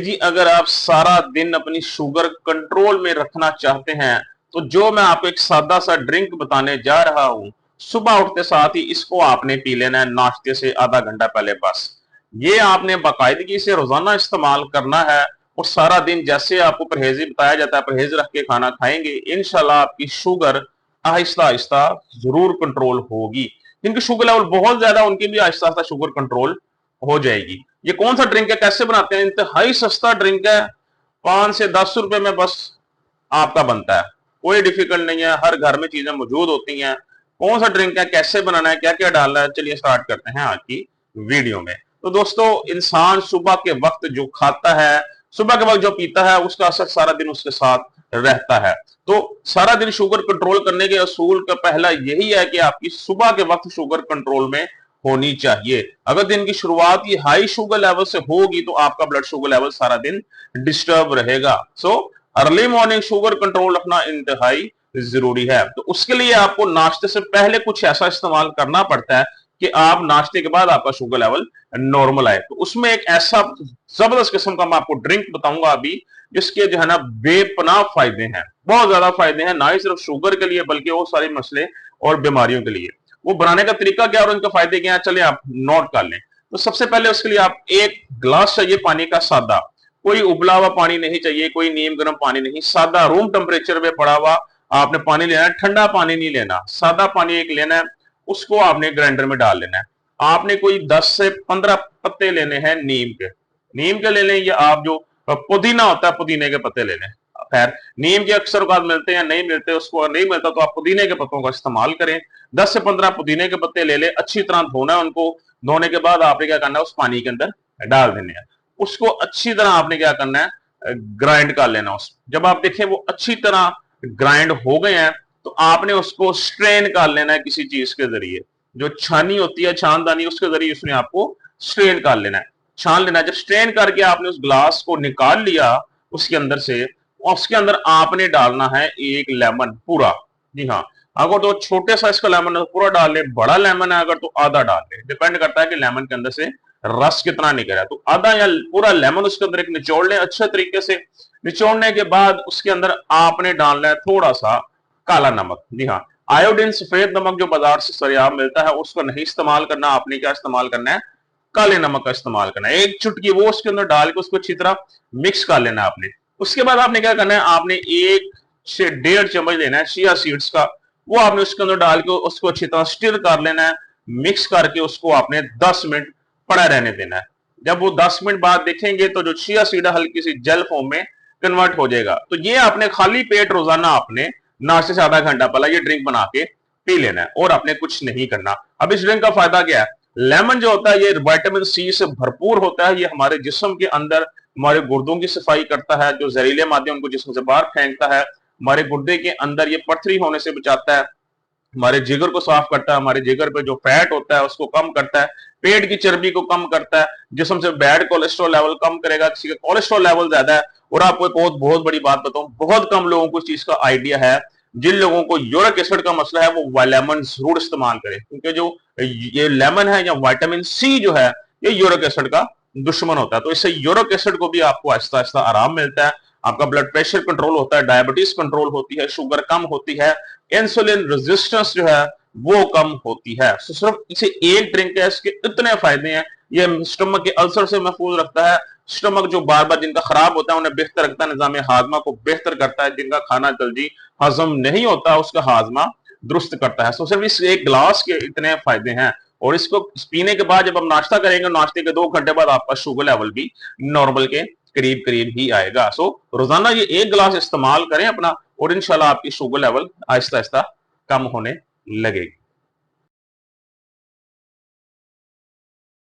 जी अगर आप सारा दिन अपनी शुगर कंट्रोल में रखना चाहते हैं तो जो मैं आपको एक सादा सा ड्रिंक बताने जा रहा हूं, सुबह उठते साथ ही इसको आपने पी लेना है नाश्ते से आधा घंटा पहले। बस ये आपने बाकायदगी से रोजाना इस्तेमाल करना है और सारा दिन जैसे आपको परहेजी बताया जाता है परहेज रख के खाना खाएंगे, इंशाल्लाह आपकी शुगर आहिस्ता आहिस्ता जरूर कंट्रोल होगी। जिनकी शुगर लेवल बहुत ज्यादा उनकी भी आहिस्ता आहिस्ता शुगर कंट्रोल हो जाएगी। ये कौन सा ड्रिंक है, कैसे बनाते हैं? इंतहाई सस्ता ड्रिंक है, 5 से 10 रुपए में बस आपका बनता है। कोई डिफिकल्ट नहीं है, हर घर में चीजें मौजूद होती हैं। कौन सा ड्रिंक है, कैसे बनाना है, क्या क्या डालना है, चलिए स्टार्ट करते हैं आज की वीडियो में। तो दोस्तों, इंसान सुबह के वक्त जो खाता है, सुबह के वक्त जो पीता है, उसका असर सारा दिन उसके साथ रहता है। तो सारा दिन शुगर कंट्रोल करने के असूल का पहला यही है कि आपकी सुबह के वक्त शुगर कंट्रोल में होनी चाहिए। अगर दिन की शुरुआत ही हाई शुगर लेवल से होगी तो आपका ब्लड शुगर लेवल सारा दिन डिस्टर्ब रहेगा। So early morning sugar control रखना इंतहाई जरूरी है। तो उसके लिए आपको नाश्ते से पहले कुछ ऐसा इस्तेमाल करना पड़ता है कि आप नाश्ते के बाद आपका शुगर लेवल नॉर्मल आए। तो उसमें एक ऐसा जबरदस्त किस्म का मैं आपको ड्रिंक बताऊंगा अभी, जिसके जो है ना बेपनाह फायदे हैं, बहुत ज्यादा फायदे हैं, ना ही सिर्फ शुगर के लिए बल्कि वो सारे मसले और बीमारियों के लिए। वो बनाने का तरीका क्या और उनके फायदे क्या है, चलिए आप नोट कर लें। तो सबसे पहले उसके लिए आप एक ग्लास चाहिए पानी का, सादा, कोई उबला हुआ पानी नहीं चाहिए, कोई नीम गर्म पानी नहीं, सादा रूम टेम्परेचर पे पड़ा हुआ आपने पानी लेना है। ठंडा पानी नहीं लेना, सादा पानी एक लेना है, उसको आपने ग्राइंडर में डाल लेना है। आपने कोई 10 से 15 पत्ते लेने हैं नीम के ले लें, या आप जो पुदीना होता है पुदीने के पत्ते ले लें। खैर, नीम के अक्सर औकात मिलते हैं, नहीं मिलते, उसको नहीं मिलता तो आप पुदीने के पत्तों का इस्तेमाल करें। 10 से 15 पुदीने के पत्ते ले ले, अच्छी तरह धोना है उनको। धोने के बाद आपने क्या करना है, उस पानी के अंदर डाल देने हैं। उसको अच्छी तरह आपने क्या करना है, ग्राइंड कर लेना। उस जब आप देखें वो अच्छी तरह ग्राइंड हो गए हैं तो आपने उसको स्ट्रेन कर लेना है किसी चीज के जरिए। जो छानी होती है, छानदानी, उसके जरिए उसमें आपको स्ट्रेन कर लेना है, छान लेना है। जब स्ट्रेन करके आपने उस ग्लास को निकाल लिया उसके अंदर से, और उसके अंदर आपने डालना है एक लेमन पूरा। जी हाँ, अगर तो छोटे साइज का लेमन है तो पूरा डाल ले, बड़ा लेमन है अगर तो आधा डाल ले, डिपेंड करता है कि लेमन के अंदर से रस कितना निकल रहा है। तो आधा या पूरा लेमन उसके अंदर एक निचोड़ ले अच्छे तरीके से। निचोड़ने के बाद उसके अंदर आपने डालना है थोड़ा सा काला नमक। जी हाँ, आयोडीन सफेद नमक जो बाजार से सरेआम मिलता है उसको नहीं इस्तेमाल करना, आपने क्या इस्तेमाल करना है, काले नमक का इस्तेमाल करना है। एक चुटकी वो उसके अंदर डाल के उसको अच्छी तरह मिक्स कर लेना है आपने। उसके बाद आपने क्या करना है, आपने 1 से 1.5 चम्मच लेना है चिया सीड्स का, वो आपने उसके अंदर डाल के उसको अच्छी तरह स्टिर कर लेना है। मिक्स करके उसको आपने 10 मिनट पड़ा रहने देना है। जब वो 10 मिनट बाद देखेंगे तो जो चिया सीड है हल्की सी जेल फॉर्म में कन्वर्ट हो जाएगा। तो ये आपने खाली पेट रोजाना आपने नाश्ते से आधा घंटा पहले ये ड्रिंक बना के पी लेना है और आपने कुछ नहीं करना। अब इस ड्रिंक का फायदा क्या है? लेमन जो होता है ये विटामिन सी से भरपूर होता है। ये हमारे जिस्म के अंदर हमारे गुर्दों की सफाई करता है, जो जहरीले मादे उनको जिस्म से बाहर फेंकता है। हमारे गुर्दे के अंदर ये पथरी होने से बचाता है, हमारे जिगर को साफ करता है, हमारे जिगर पे जो फैट होता है उसको कम करता है, पेट की चर्बी को कम करता है, जिस्म से बैड कोलेस्ट्रॉल लेवल कम करेगा। किसी का कोलेस्ट्रॉल लेवल ज्यादा है, और आपको एक बहुत बहुत बड़ी बात बताऊं, बहुत कम लोगों को इस चीज का आइडिया है। जिन लोगों को यूरिक एसिड का मसला है वो लेमन जरूर इस्तेमाल करें, क्योंकि जो ये लेमन है या विटामिन सी जो है ये यूरिक एसिड का दुश्मन होता है। तो इससे यूरिक एसिड को भी आपको आहिस्ता आहिस्ता आराम मिलता है, आपका ब्लड प्रेशर कंट्रोल होता है, डायबिटीज कंट्रोल होती है, शुगर कम होती है, इंसुलिन रेजिस्टेंस जो है वो कम होती है। तो सिर्फ इसे एक ड्रिंक है, इसके इतने फायदे हैं। ये स्टमक के अल्सर से महफूज रखता है, स्टमक जो बार बार जिनका खराब होता है उन्हें बेहतर रखता है, निजाम हाजमा को बेहतर करता है, जिनका खाना जल्दी हजम नहीं होता उसका हाजमा दुरुस्त करता है। तो सिर्फ इस एक ग्लास के इतने फायदे हैं, और इसको पीने के बाद जब हम नाश्ता करेंगे, नाश्ते के 2 घंटे बाद आपका शुगर लेवल भी नॉर्मल के करीब करीब ही आएगा। सो रोजाना ये एक गिलास इस्तेमाल करें अपना, और इंशाल्लाह आपकी शुगर लेवल आहिस्ता आहिस्ता कम होने लगेगी।